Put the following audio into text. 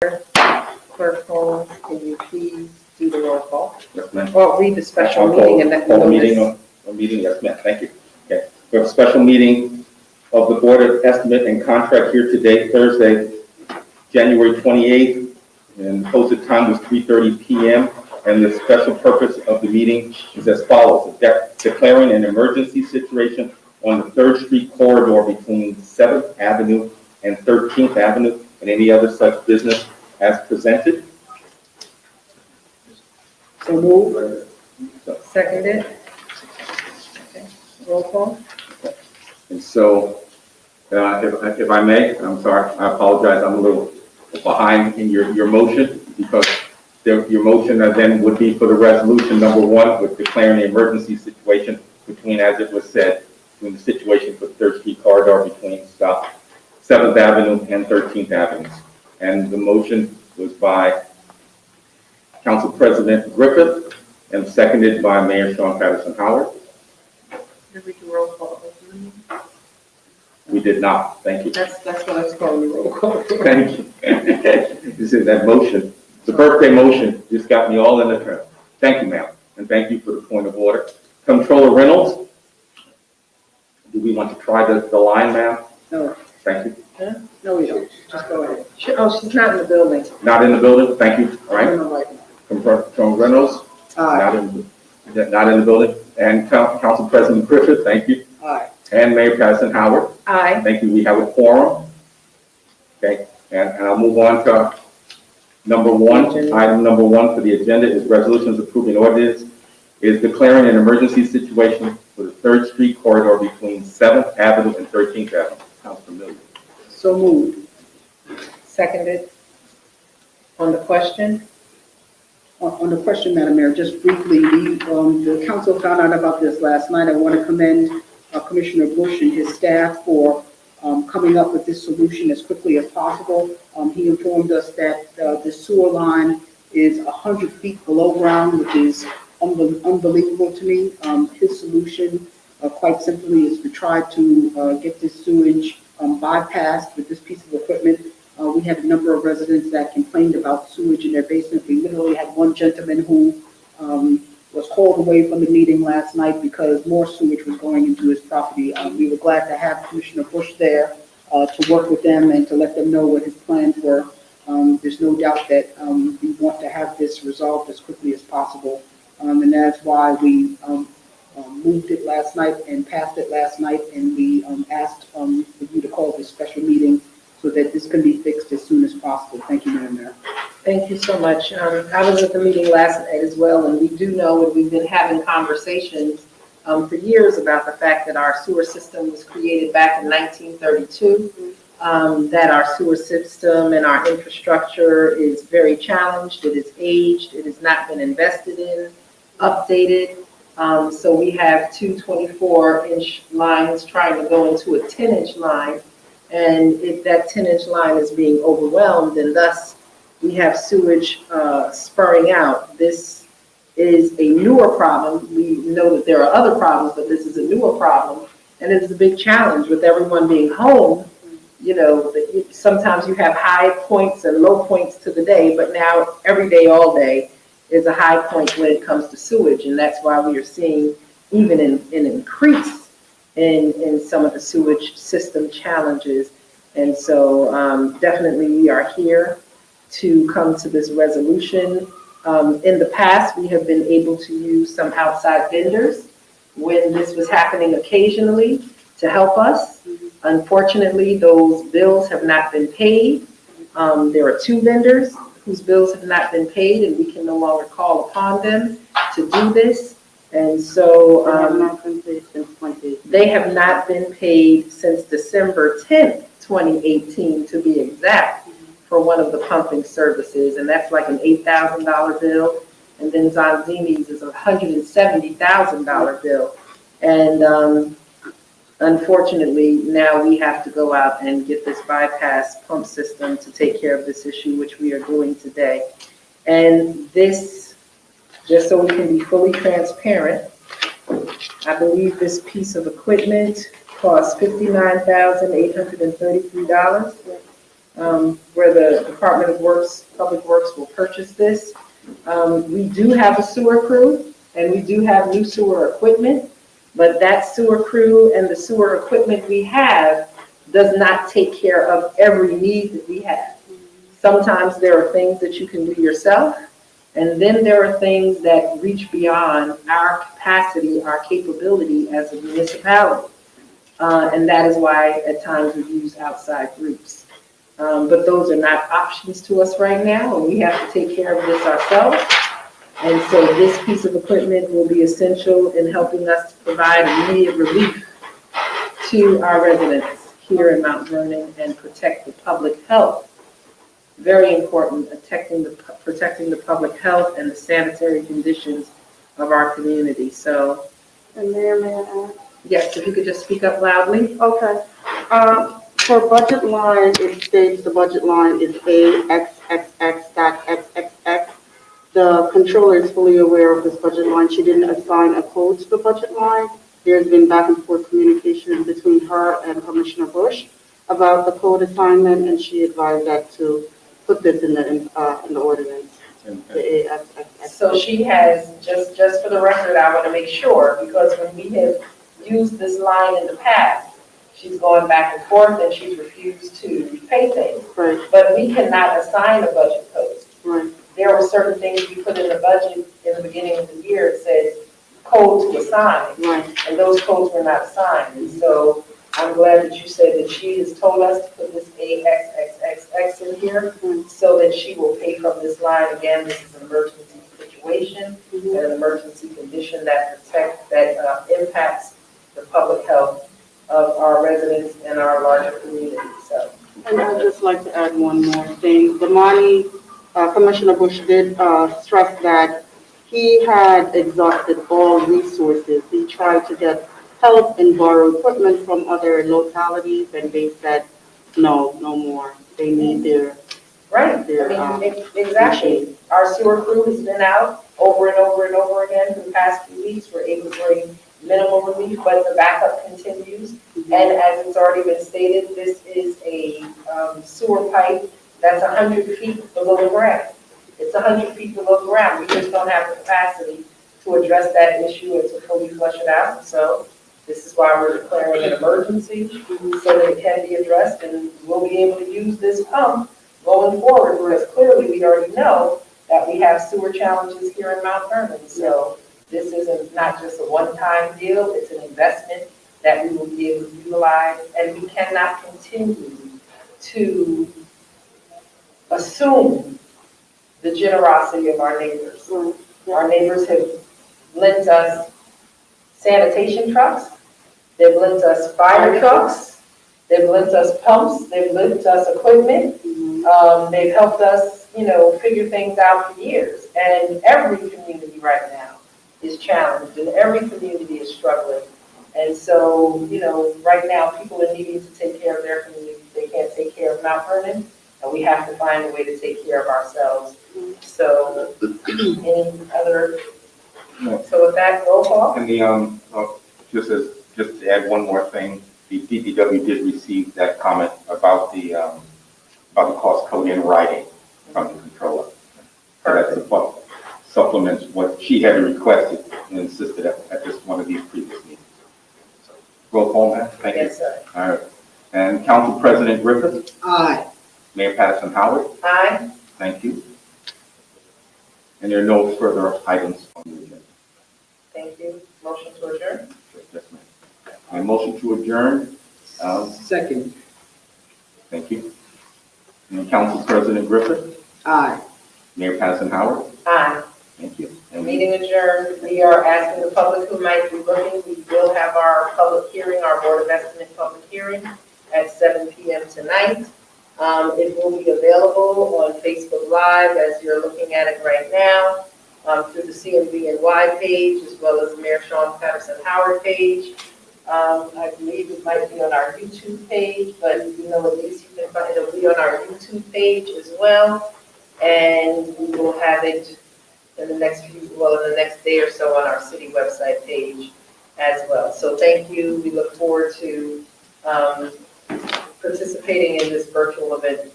Clerk Holmes, can you please do the roll call? Yes, ma'am. Or read the special I'll meeting and let me call know a meeting, yes, ma'am, thank you. Okay, we have a special meeting of the Board of Estimate and Contract here today, Thursday, January 28th, and the posted time was 3:30 p.m. And the special purpose of the meeting is as follows: declaring an emergency situation on the 3rd Street corridor between 7th Avenue and 13th Avenue, and any other such business as presented. So move. Seconded. Okay, roll call. And so, if I may, I'm sorry, I apologize, I'm a little behind in your motion, because your motion then would be for the resolution number 1 with declaring the emergency situation between, as it was said, between the situation for the 3rd Street corridor between 7th Avenue and 13th Avenue. And the motion was by Council President Griffith and seconded by Mayor Sean Patterson Howard. Did we do roll call? We did not. Thank you. That's what I was calling the roll call. Thank you. This is that motion. The birthday motion just got me all in the turn. Thank you, ma'am. And thank you for the point of order. Controller Reynolds, do we want to try the line, ma'am? No. Thank you. Huh? No, we don't. Just go ahead. She's not in the building. Not in the building? Thank you. All right. No, right now. Controller Reynolds, Aye. not in the building. And Council President Griffith, thank you. Aye. And Mayor Patterson Howard. Aye. Thank you. We have a quorum. Okay. And I'll move on to number 1. Item number 1 for the agenda is resolutions approving ordinance is declaring an emergency situation for the 3rd Street corridor between 7th Avenue and 13th Avenue. Sounds familiar. So moved. Seconded. On the question? On the question, Madam Mayor, just briefly, the council found out about this last night. I want to commend Commissioner Bush and his staff for coming up with this solution as quickly as possible. He informed us that the sewer line is 100 feet below ground, which is unbelievable to me. His solution, quite simply, is to try to get this sewage bypassed with this piece of equipment. We had a number of residents that complained about sewage in their basement. We literally had one gentleman who was called away from the meeting last night because more sewage was going into his property. We were glad to have Commissioner Bush there to work with them and to let them know what his plans were. There's no doubt that we want to have this resolved as quickly as possible. And that's why we moved it last night and passed it last night, and we asked for you to call this special meeting so that this can be fixed as soon as possible. Thank you, Madam Mayor. Thank you so much. I was at the meeting last night as well, and we do know, and we've been having conversations for years about the fact that our sewer system was created back in 1932, that our sewer system and our infrastructure is very challenged. It is aged. It has not been invested in, updated. So we have two 24-inch lines trying to go into a 10-inch line. And if that 10-inch line is being overwhelmed, and thus we have sewage spurring out. This is a newer problem. We know that there are other problems, but this is a newer problem. And it is a big challenge with everyone being home. You know, sometimes you have high points and low points to the day, but now every day, all day is a high point when it comes to sewage. And that's why we are seeing even an increase in some of the sewage system challenges. And so definitely we are here to come to this resolution. In the past, we have been able to use some outside vendors when this was happening occasionally to help us. Unfortunately, those bills have not been paid. There are 2 vendors whose bills have not been paid, and we can no longer call upon them to do this. And so they have not been paid since December 10th, 2018, to be exact, for one of the pumping services. And that's like an $8,000 bill. And then Zonzini's is a $170,000 bill. And unfortunately, now we have to go out and get this bypass pump system to take care of this issue, which we are doing today. And this, just so we can be fully transparent, I believe this piece of equipment costs $59,833. where the Department of Public Works will purchase this. We do have a sewer crew, and we do have new sewer equipment, but that sewer crew and the sewer equipment we have does not take care of every need that we have. Sometimes there are things that you can do yourself, and then there are things that reach beyond our capacity, our capability as a municipality. And that is why at times we use outside groups. But those are not options to us right now, and we have to take care of this ourselves. And so this piece of equipment will be essential in helping us to provide immediate relief to our residents here in Mount Vernon and protect the public health. Very important, protecting the public health and the sanitary conditions of our community. So, And Mayor, may I add? yes, if you could just speak up loudly. Okay. For budget line, it states the budget line is AXXX.XXX. The controller is fully aware of this budget line. She didn't assign a code to the budget line. There's been back and forth communication between her and Commissioner Bush about the code assignment, and she advised that to put this in the ordinance, the AXXX. So she has, just for the record, I want to make sure, because when we have used this line in the past, she's gone back and forth and she's refused to pay things. Right, But we cannot assign a budget code. right, There were certain things we put in the budget in the beginning of the year. It said code to assign, right. and those codes were not assigned. And so I'm glad that you said that she has told us to put this AXXXX in here so that she will pay from this line. Again, this is an emergency situation and an emergency condition that impacts the public health of our residents and our larger community. So, And I'd just like to add one more thing. Commissioner Bush did stress that he had exhausted all resources. He tried to get help and borrow equipment from other localities, and they said, no more. They need their, right, exactly. Our sewer crew has been out over and over and over again for the past few weeks. We're able to bring minimal relief, but the backup continues. And as it's already been stated, this is a sewer pipe that's 100 feet below the ground. It's 100 feet below the ground. We just don't have the capacity to address that issue and to fully flush it out. So this is why we're declaring an emergency so that it can be addressed, and we'll be able to use this pump going forward, because clearly we already know that we have sewer challenges here in Mount Vernon. So this isn't not just a one-time deal, it's an investment that we will be able to utilize, and we cannot continue to assume the generosity of our neighbors. Our neighbors have lent us sanitation trucks, they've lent us fire trucks, they've lent us pumps, they've lent us equipment, they've helped us, figure things out for years. And every community right now is challenged, and every community is struggling. And so, right now, people are needing to take care of their community. They can't take care of Mount Vernon, and we have to find a way to take care of ourselves. So, any other? No. So with that, roll call. And just to add one more thing, the DPW did receive that comment about the cost code in writing from the controller. So that's a supplements what she had requested and insisted at just one of these previous meetings. So, roll call, ma'am. Thank you. Yes, sir. All right. And Council President Griffith, Aye. Mayor Patterson Howard, Aye. thank you. And there are no further items on the agenda. Thank you. Motion to adjourn. Yes, ma'am. A motion to adjourn. Second. Thank you. And Council President Griffith, Aye. Mayor Patterson Howard, Aye. thank you. The meeting adjourned. We are asking the public who might be looking, we will have our public hearing, our Board of Estimate public hearing at 7 p.m. tonight. It will be available on Facebook Live as you're looking at it right now, through the CMVNY page, as well as Mayor Sean Patterson Howard page. I believe it might be on our YouTube page, but at least you can find it'll be on our YouTube page as well. And we will have it in the next day or so on our city website page as well. So thank you. We look forward to participating in this virtual event